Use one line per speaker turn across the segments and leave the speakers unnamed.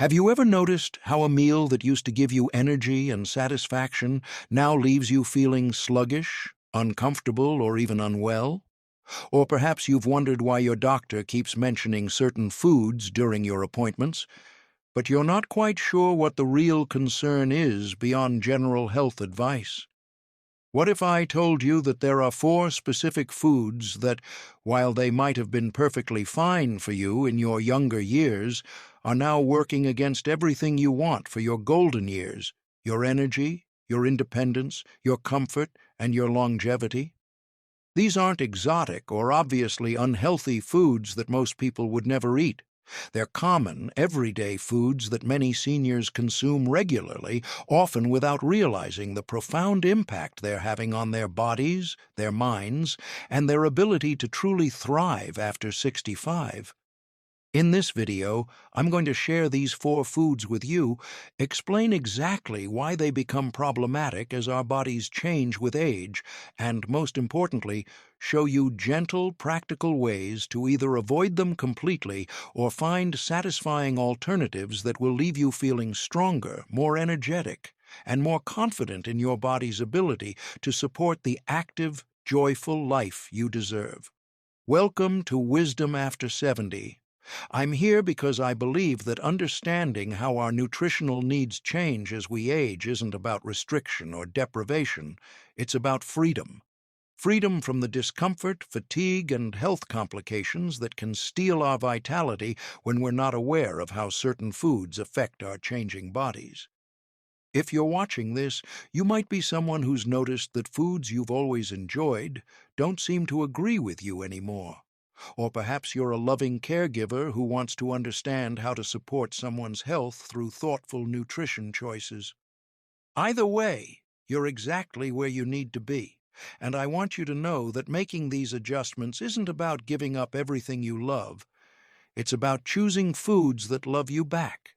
Have you ever noticed how a meal that used to give you energy and satisfaction now leaves you feeling sluggish, uncomfortable, or even unwell? Or perhaps you've wondered why your doctor keeps mentioning certain foods during your appointments, but you're not quite sure what the real concern is beyond general health advice. What if I told you that there are 4 specific foods that, while they might have been perfectly fine for you in your younger years, are now working against everything you want for your golden years, your energy, your independence, your comfort, and your longevity? These aren't exotic or obviously unhealthy foods that most people would never eat. They're common, everyday foods that many seniors consume regularly, often without realizing the profound impact they're having on their bodies, their minds, and their ability to truly thrive after 65. In this video, I'm going to share these 4 foods with you, explain exactly why they become problematic as our bodies change with age, and most importantly, show you gentle, practical ways to either avoid them completely or find satisfying alternatives that will leave you feeling stronger, more energetic, and more confident in your body's ability to support the active, joyful life you deserve. Welcome to Wisdom After 70. I'm here because I believe that understanding how our nutritional needs change as we age isn't about restriction or deprivation, it's about freedom. Freedom from the discomfort, fatigue, and health complications that can steal our vitality when we're not aware of how certain foods affect our changing bodies. If you're watching this, you might be someone who's noticed that foods you've always enjoyed don't seem to agree with you anymore. Or perhaps you're a loving caregiver who wants to understand how to support someone's health through thoughtful nutrition choices. Either way, you're exactly where you need to be, and I want you to know that making these adjustments isn't about giving up everything you love. It's about choosing foods that love you back.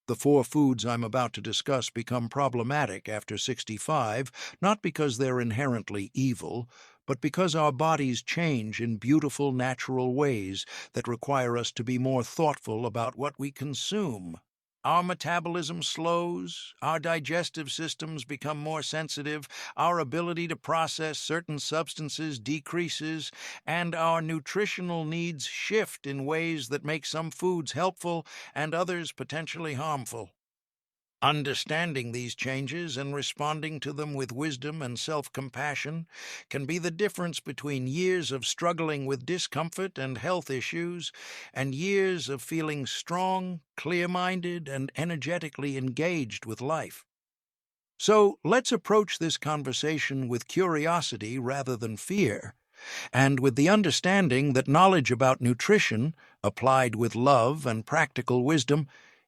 The 4 foods I'm about to discuss become problematic after 65, not because they're inherently evil, but because our bodies change in beautiful, natural ways that require us to be more thoughtful about what we consume. Our metabolism slows, our digestive systems become more sensitive, our ability to process certain substances decreases, and our nutritional needs shift in ways that make some foods helpful and others potentially harmful. Understanding these changes and responding to them with wisdom and self-compassion can be the difference between years of struggling with discomfort and health issues and years of feeling strong, clear-minded, and energetically engaged with life. So let's approach this conversation with curiosity rather than fear, and with the understanding that knowledge about nutrition, applied with love and practical wisdom,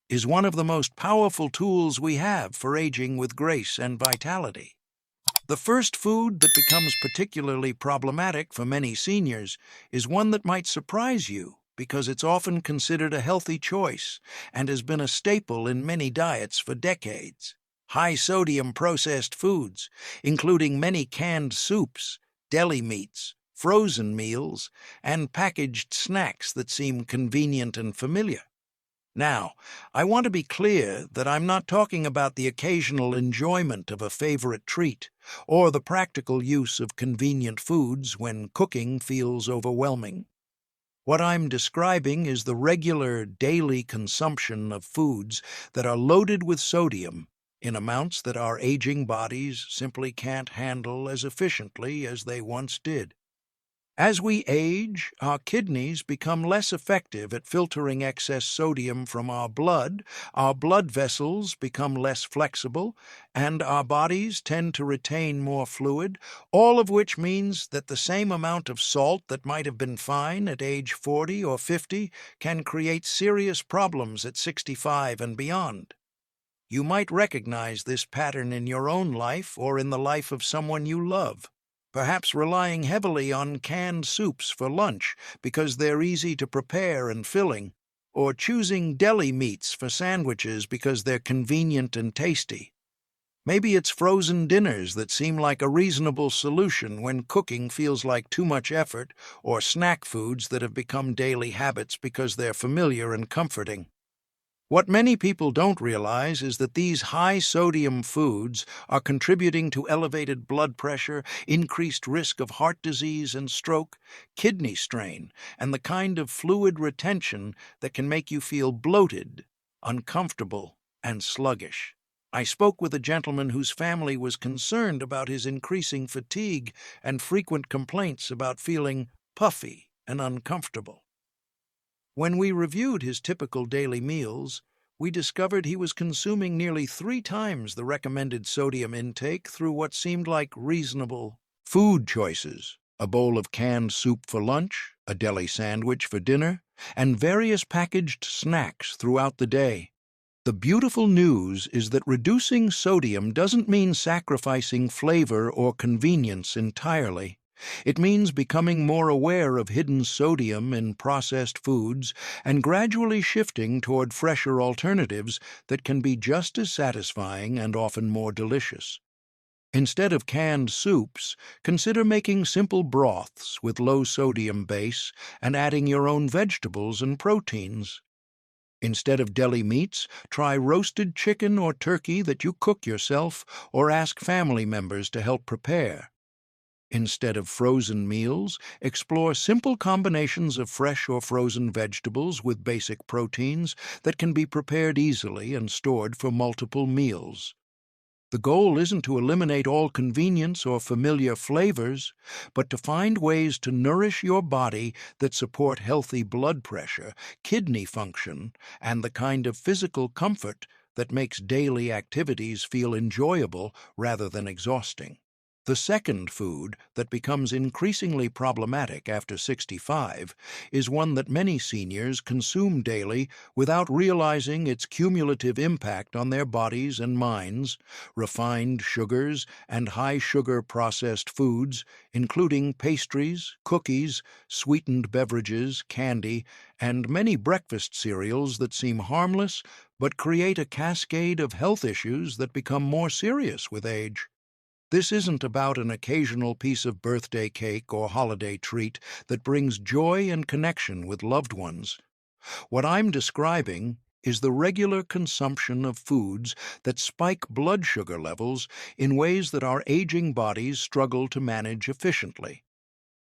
is one of the most powerful tools we have for aging with grace and vitality. The first food that becomes particularly problematic for many seniors is one that might surprise you because it's often considered a healthy choice and has been a staple in many diets for decades. High-sodium processed foods, including many canned soups, deli meats, frozen meals, and packaged snacks that seem convenient and familiar. Now, I want to be clear that I'm not talking about the occasional enjoyment of a favorite treat or the practical use of convenient foods when cooking feels overwhelming. What I'm describing is the regular, daily consumption of foods that are loaded with sodium in amounts that our aging bodies simply can't handle as efficiently as they once did. As we age, our kidneys become less effective at filtering excess sodium from our blood vessels become less flexible, and our bodies tend to retain more fluid, all of which means that the same amount of salt that might have been fine at age 40 or 50 can create serious problems at 65 and beyond. You might recognize this pattern in your own life or in the life of someone you love. Perhaps relying heavily on canned soups for lunch because they're easy to prepare and filling, or choosing deli meats for sandwiches because they're convenient and tasty. Maybe it's frozen dinners that seem like a reasonable solution when cooking feels like too much effort, or snack foods that have become daily habits because they're familiar and comforting. What many people don't realize is that these high-sodium foods are contributing to elevated blood pressure, increased risk of heart disease and stroke, kidney strain, and the kind of fluid retention that can make you feel bloated, uncomfortable, and sluggish. I spoke with a gentleman whose family was concerned about his increasing fatigue and frequent complaints about feeling puffy and uncomfortable. When we reviewed his typical daily meals, we discovered he was consuming nearly 3 times the recommended sodium intake through what seemed like reasonable food choices: a bowl of canned soup for lunch, a deli sandwich for dinner, and various packaged snacks throughout the day. The beautiful news is that reducing sodium doesn't mean sacrificing flavor or convenience entirely. It means becoming more aware of hidden sodium in processed foods and gradually shifting toward fresher alternatives that can be just as satisfying and often more delicious. Instead of canned soups, consider making simple broths with low sodium base and adding your own vegetables and proteins. Instead of deli meats, try roasted chicken or turkey that you cook yourself or ask family members to help prepare. Instead of frozen meals, explore simple combinations of fresh or frozen vegetables with basic proteins that can be prepared easily and stored for multiple meals. The goal isn't to eliminate all convenience or familiar flavors, but to find ways to nourish your body that support healthy blood pressure, kidney function, and the kind of physical comfort that makes daily activities feel enjoyable rather than exhausting. The second food that becomes increasingly problematic after 65 is one that many seniors consume daily without realizing its cumulative impact on their bodies and minds: refined sugars and high-sugar processed foods, including pastries, cookies, sweetened beverages, candy, and many breakfast cereals that seem harmless but create a cascade of health issues that become more serious with age. This isn't about an occasional piece of birthday cake or holiday treat that brings joy and connection with loved ones. What I'm describing is the regular consumption of foods that spike blood sugar levels in ways that our aging bodies struggle to manage efficiently.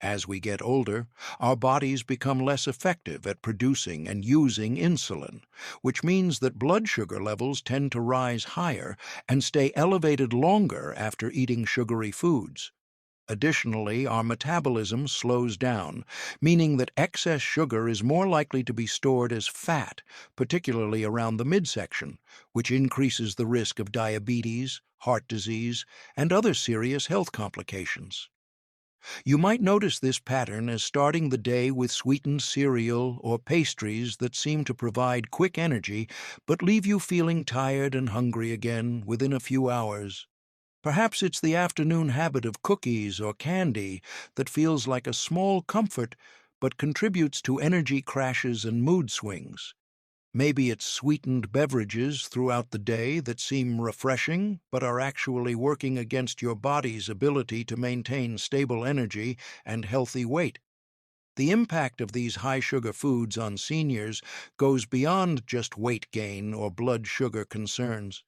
As we get older, our bodies become less effective at producing and using insulin, which means that blood sugar levels tend to rise higher and stay elevated longer after eating sugary foods. Additionally, our metabolism slows down, meaning that excess sugar is more likely to be stored as fat, particularly around the midsection, which increases the risk of diabetes, heart disease, and other serious health complications. You might notice this pattern as starting the day with sweetened cereal or pastries that seem to provide quick energy but leave you feeling tired and hungry again within a few hours. Perhaps it's the afternoon habit of cookies or candy that feels like a small comfort but contributes to energy crashes and mood swings. Maybe it's sweetened beverages throughout the day that seem refreshing but are actually working against your body's ability to maintain stable energy and healthy weight. The impact of these high-sugar foods on seniors goes beyond just weight gain or blood sugar concerns.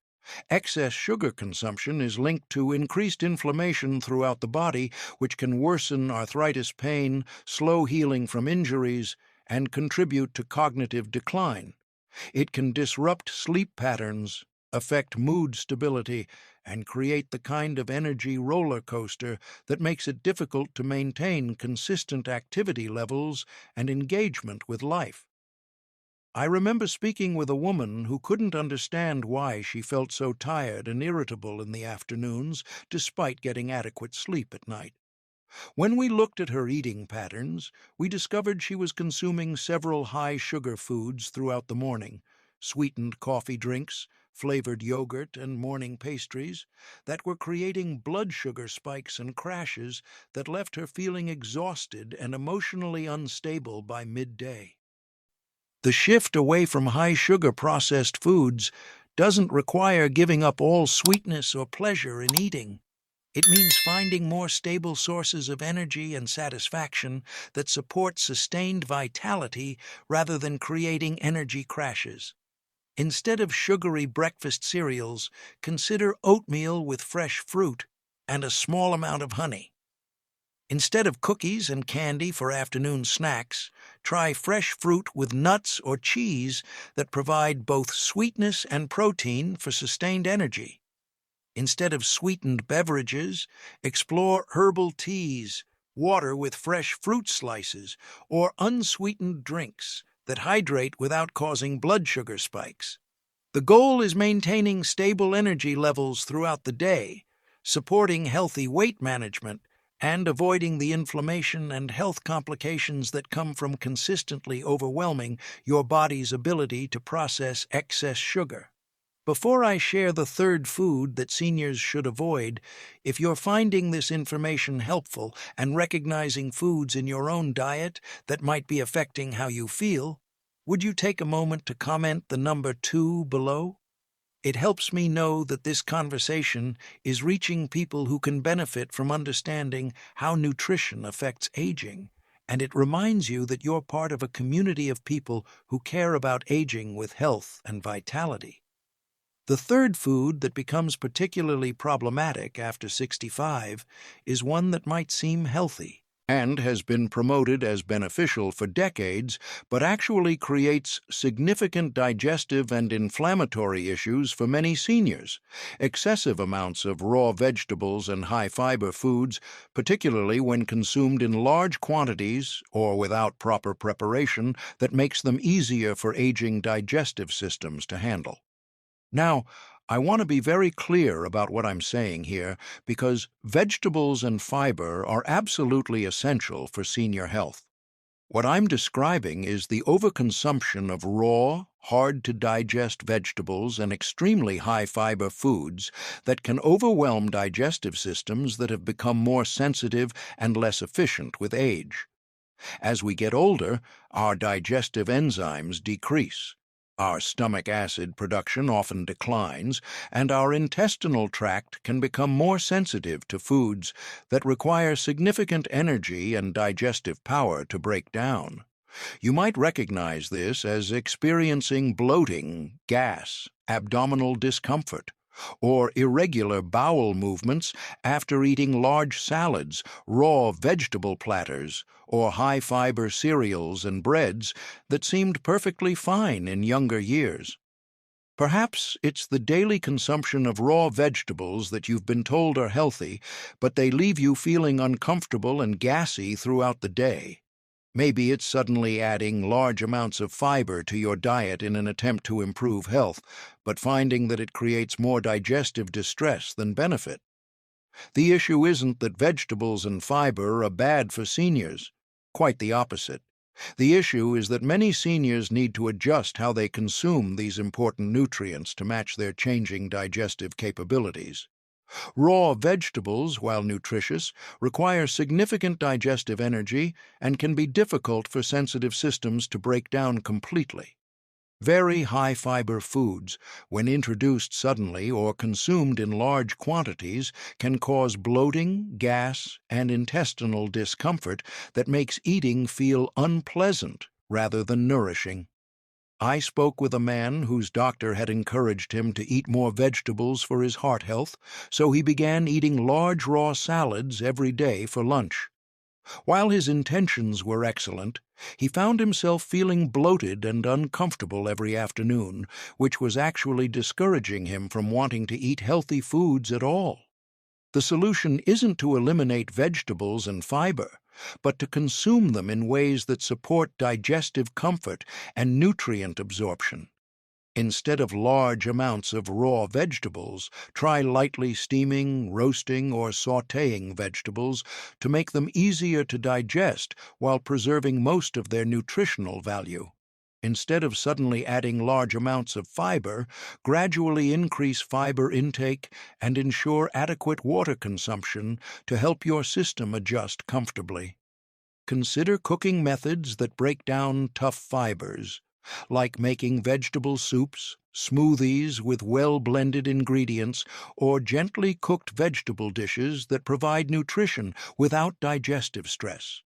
Excess sugar consumption is linked to increased inflammation throughout the body, which can worsen arthritis pain, slow healing from injuries, and contribute to cognitive decline. It can disrupt sleep patterns, affect mood stability, and create the kind of energy roller coaster that makes it difficult to maintain consistent activity levels and engagement with life. I remember speaking with a woman who couldn't understand why she felt so tired and irritable in the afternoons despite getting adequate sleep at night. When we looked at her eating patterns, we discovered she was consuming several high-sugar foods throughout the morning: sweetened coffee drinks, flavored yogurt, and morning pastries that were creating blood sugar spikes and crashes that left her feeling exhausted and emotionally unstable by midday. The shift away from high-sugar processed foods doesn't require giving up all sweetness or pleasure in eating. It means finding more stable sources of energy and satisfaction that support sustained vitality rather than creating energy crashes. Instead of sugary breakfast cereals, consider oatmeal with fresh fruit and a small amount of honey. Instead of cookies and candy for afternoon snacks, try fresh fruit with nuts or cheese that provide both sweetness and protein for sustained energy. Instead of sweetened beverages, explore herbal teas, water with fresh fruit slices, or unsweetened drinks that hydrate without causing blood sugar spikes. The goal is maintaining stable energy levels throughout the day, supporting healthy weight management, and avoiding the inflammation and health complications that come from consistently overwhelming your body's ability to process excess sugar. Before I share the third food that seniors should avoid, if you're finding this information helpful and recognizing foods in your own diet that might be affecting how you feel, would you take a moment to comment the number 2 below? It helps me know that this conversation is reaching people who can benefit from understanding how nutrition affects aging, and it reminds you that you're part of a community of people who care about aging with health and vitality. The third food that becomes particularly problematic after 65 is one that might seem healthy and has been promoted as beneficial for decades, but actually creates significant digestive and inflammatory issues for many seniors. Excessive amounts of raw vegetables and high-fiber foods, particularly when consumed in large quantities or without proper preparation, that makes them easier for aging digestive systems to handle. Now, I want to be very clear about what I'm saying here, because vegetables and fiber are absolutely essential for senior health. What I'm describing is the overconsumption of raw, hard-to-digest vegetables and extremely high-fiber foods that can overwhelm digestive systems that have become more sensitive and less efficient with age. As we get older, our digestive enzymes decrease. Our stomach acid production often declines, and our intestinal tract can become more sensitive to foods that require significant energy and digestive power to break down. You might recognize this as experiencing bloating, gas, abdominal discomfort, or irregular bowel movements after eating large salads, raw vegetable platters, or high-fiber cereals and breads that seemed perfectly fine in younger years. Perhaps it's the daily consumption of raw vegetables that you've been told are healthy, but they leave you feeling uncomfortable and gassy throughout the day. Maybe it's suddenly adding large amounts of fiber to your diet in an attempt to improve health, but finding that it creates more digestive distress than benefit. The issue isn't that vegetables and fiber are bad for seniors. Quite the opposite. The issue is that many seniors need to adjust how they consume these important nutrients to match their changing digestive capabilities. Raw vegetables, while nutritious, require significant digestive energy and can be difficult for sensitive systems to break down completely. Very high-fiber foods, when introduced suddenly or consumed in large quantities, can cause bloating, gas, and intestinal discomfort that makes eating feel unpleasant rather than nourishing. I spoke with a man whose doctor had encouraged him to eat more vegetables for his heart health, so he began eating large raw salads every day for lunch. While his intentions were excellent, he found himself feeling bloated and uncomfortable every afternoon, which was actually discouraging him from wanting to eat healthy foods at all. The solution isn't to eliminate vegetables and fiber, but to consume them in ways that support digestive comfort and nutrient absorption. Instead of large amounts of raw vegetables, try lightly steaming, roasting, or sautéing vegetables to make them easier to digest while preserving most of their nutritional value. Instead of suddenly adding large amounts of fiber, gradually increase fiber intake and ensure adequate water consumption to help your system adjust comfortably. Consider cooking methods that break down tough fibers, like making vegetable soups, smoothies with well-blended ingredients, or gently cooked vegetable dishes that provide nutrition without digestive stress.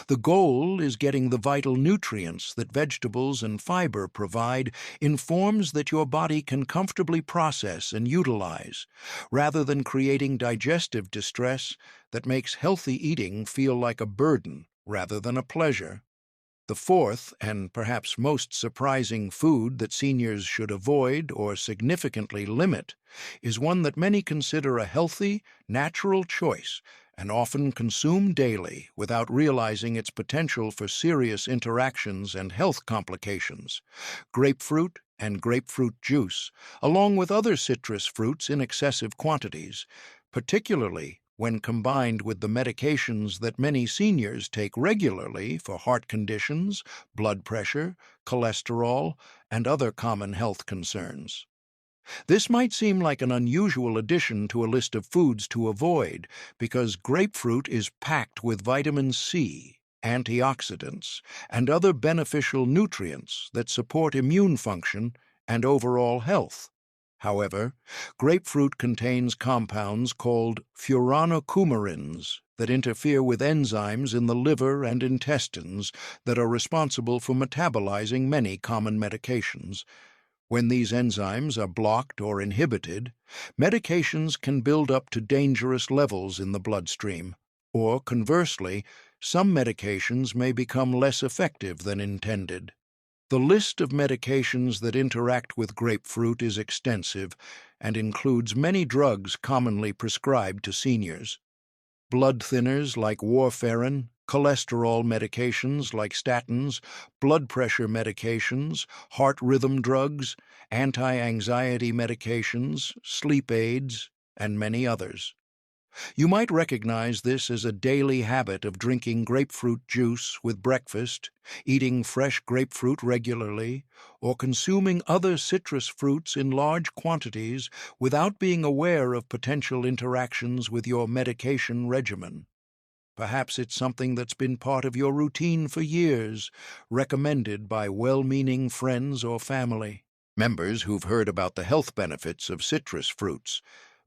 The goal is getting the vital nutrients that vegetables and fiber provide in forms that your body can comfortably process and utilize, rather than creating digestive distress that makes healthy eating feel like a burden rather than a pleasure. The fourth, and perhaps most surprising food that seniors should avoid or significantly limit, is one that many consider a healthy, natural choice and often consume daily without realizing its potential for serious interactions and health complications: grapefruit and grapefruit juice, along with other citrus fruits in excessive quantities, particularly when combined with the medications that many seniors take regularly for heart conditions, blood pressure, cholesterol, and other common health concerns. This might seem like an unusual addition to a list of foods to avoid, because grapefruit is packed with vitamin C, antioxidants, and other beneficial nutrients that support immune function and overall health. However, grapefruit contains compounds called furanocoumarins that interfere with enzymes in the liver and intestines that are responsible for metabolizing many common medications. When these enzymes are blocked or inhibited, medications can build up to dangerous levels in the bloodstream, or conversely, some medications may become less effective than intended. The list of medications that interact with grapefruit is extensive and includes many drugs commonly prescribed to seniors. Blood thinners like warfarin, cholesterol medications like statins, blood pressure medications, heart rhythm drugs, anti-anxiety medications, sleep aids, and many others. You might recognize this as a daily habit of drinking grapefruit juice with breakfast, eating fresh grapefruit regularly, or consuming other citrus fruits in large quantities without being aware of potential interactions with your medication regimen. Perhaps it's something that's been part of your routine for years, recommended by well-meaning friends or family members who've heard about the health benefits of citrus fruits,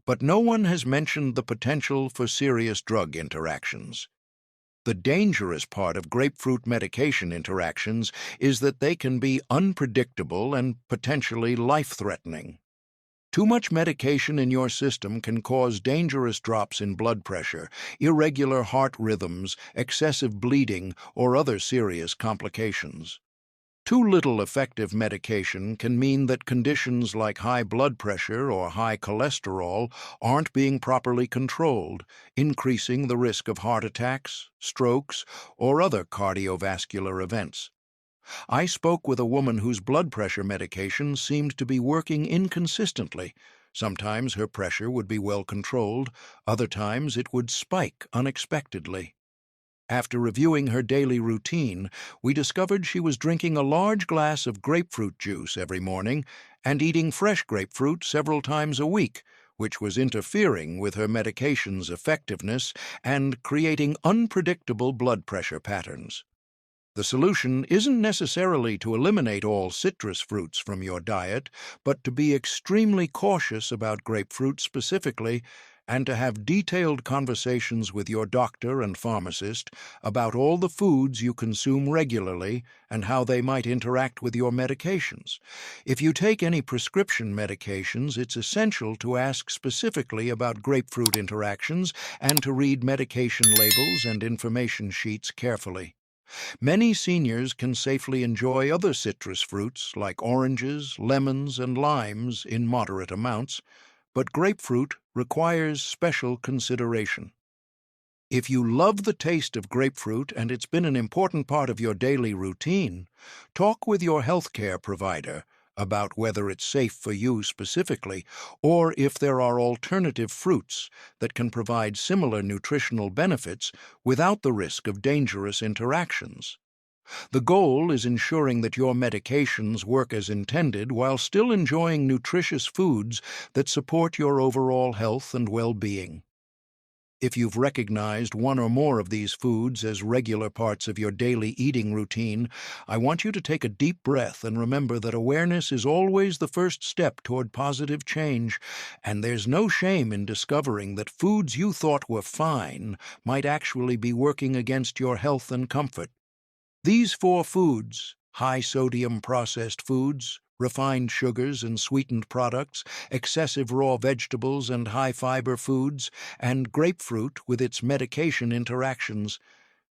but no one has mentioned the potential for serious drug interactions. The dangerous part of grapefruit medication interactions is that they can be unpredictable and potentially life-threatening. Too much medication in your system can cause dangerous drops in blood pressure, irregular heart rhythms, excessive bleeding, or other serious complications. Too little effective medication can mean that conditions like high blood pressure or high cholesterol aren't being properly controlled, increasing the risk of heart attacks, strokes, or other cardiovascular events. I spoke with a woman whose blood pressure medication seemed to be working inconsistently. Sometimes her pressure would be well controlled, other times it would spike unexpectedly. After reviewing her daily routine, we discovered she was drinking a large glass of grapefruit juice every morning and eating fresh grapefruit several times a week, which was interfering with her medication's effectiveness and creating unpredictable blood pressure patterns. The solution isn't necessarily to eliminate all citrus fruits from your diet, but to be extremely cautious about grapefruit specifically, and to have detailed conversations with your doctor and pharmacist about all the foods you consume regularly and how they might interact with your medications. If you take any prescription medications, it's essential to ask specifically about grapefruit interactions and to read medication labels and information sheets carefully. Many seniors can safely enjoy other citrus fruits like oranges, lemons, and limes in moderate amounts, but grapefruit requires special consideration. If you love the taste of grapefruit and it's been an important part of your daily routine, talk with your healthcare provider about whether it's safe for you specifically, or if there are alternative fruits that can provide similar nutritional benefits without the risk of dangerous interactions. The goal is ensuring that your medications work as intended while still enjoying nutritious foods that support your overall health and well-being. If you've recognized one or more of these foods as regular parts of your daily eating routine, I want you to take a deep breath and remember that awareness is always the first step toward positive change, and there's no shame in discovering that foods you thought were fine might actually be working against your health and comfort. These four foods, high-sodium processed foods, refined sugars and sweetened products, excessive raw vegetables and high-fiber foods, and grapefruit with its medication interactions,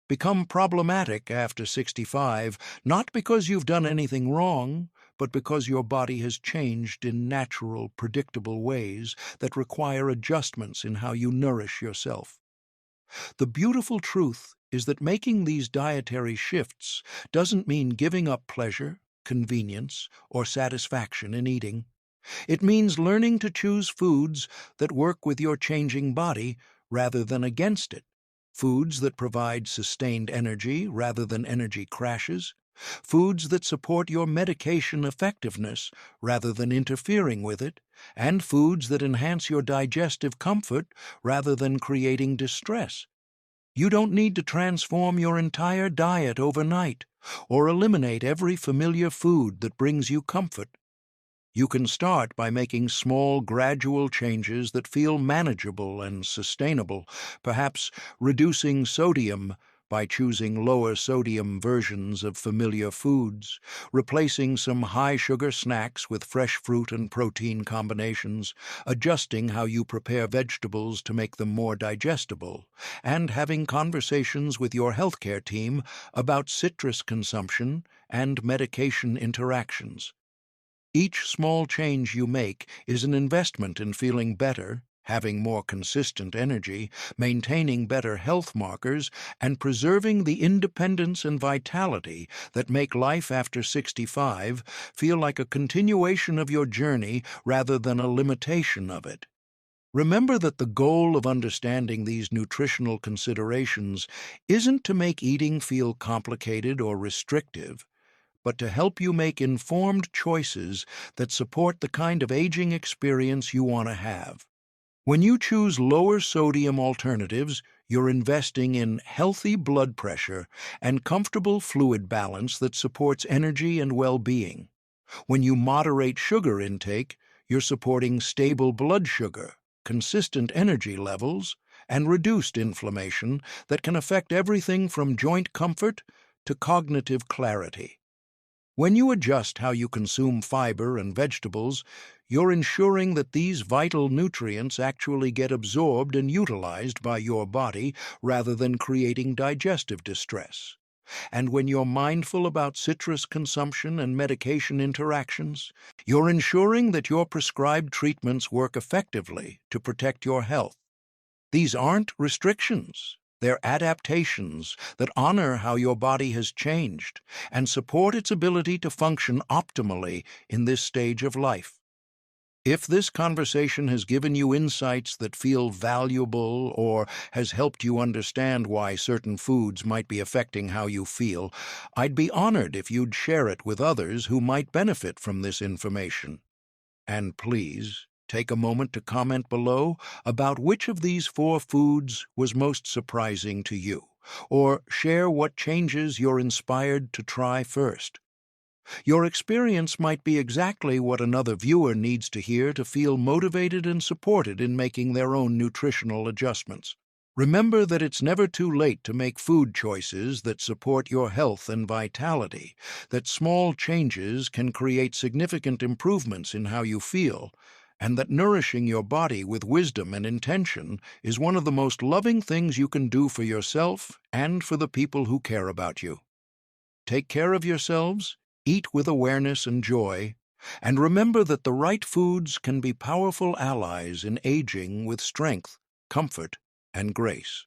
become problematic after 65, not because you've done anything wrong, but because your body has changed in natural, predictable ways that require adjustments in how you nourish yourself. The beautiful truth is that making these dietary shifts doesn't mean giving up pleasure, convenience, or satisfaction in eating. It means learning to choose foods that work with your changing body rather than against it, foods that provide sustained energy rather than energy crashes, foods that support your medication effectiveness rather than interfering with it, and foods that enhance your digestive comfort rather than creating distress. You don't need to transform your entire diet overnight or eliminate every familiar food that brings you comfort. You can start by making small, gradual changes that feel manageable and sustainable, perhaps reducing sodium by choosing lower sodium versions of familiar foods, replacing some high-sugar snacks with fresh fruit and protein combinations, adjusting how you prepare vegetables to make them more digestible, and having conversations with your healthcare team about citrus consumption and medication interactions. Each small change you make is an investment in feeling better, having more consistent energy, maintaining better health markers, and preserving the independence and vitality that make life after 65 feel like a continuation of your journey rather than a limitation of it. Remember that the goal of understanding these nutritional considerations isn't to make eating feel complicated or restrictive, but to help you make informed choices that support the kind of aging experience you want to have. When you choose lower sodium alternatives, you're investing in healthy blood pressure and comfortable fluid balance that supports energy and well-being. When you moderate sugar intake, you're supporting stable blood sugar, consistent energy levels, and reduced inflammation that can affect everything from joint comfort to cognitive clarity. When you adjust how you consume fiber and vegetables, you're ensuring that these vital nutrients actually get absorbed and utilized by your body rather than creating digestive distress. And when you're mindful about citrus consumption and medication interactions, you're ensuring that your prescribed treatments work effectively to protect your health. These aren't restrictions. They're adaptations that honor how your body has changed and support its ability to function optimally in this stage of life. If this conversation has given you insights that feel valuable or has helped you understand why certain foods might be affecting how you feel, I'd be honored if you'd share it with others who might benefit from this information. And please, take a moment to comment below about which of these four foods was most surprising to you, or share what changes you're inspired to try first. Your experience might be exactly what another viewer needs to hear to feel motivated and supported in making their own nutritional adjustments. Remember that it's never too late to make food choices that support your health and vitality, that small changes can create significant improvements in how you feel, and that nourishing your body with wisdom and intention is one of the most loving things you can do for yourself and for the people who care about you. Take care of yourselves, eat with awareness and joy, and remember that the right foods can be powerful allies in aging with strength, comfort, and grace.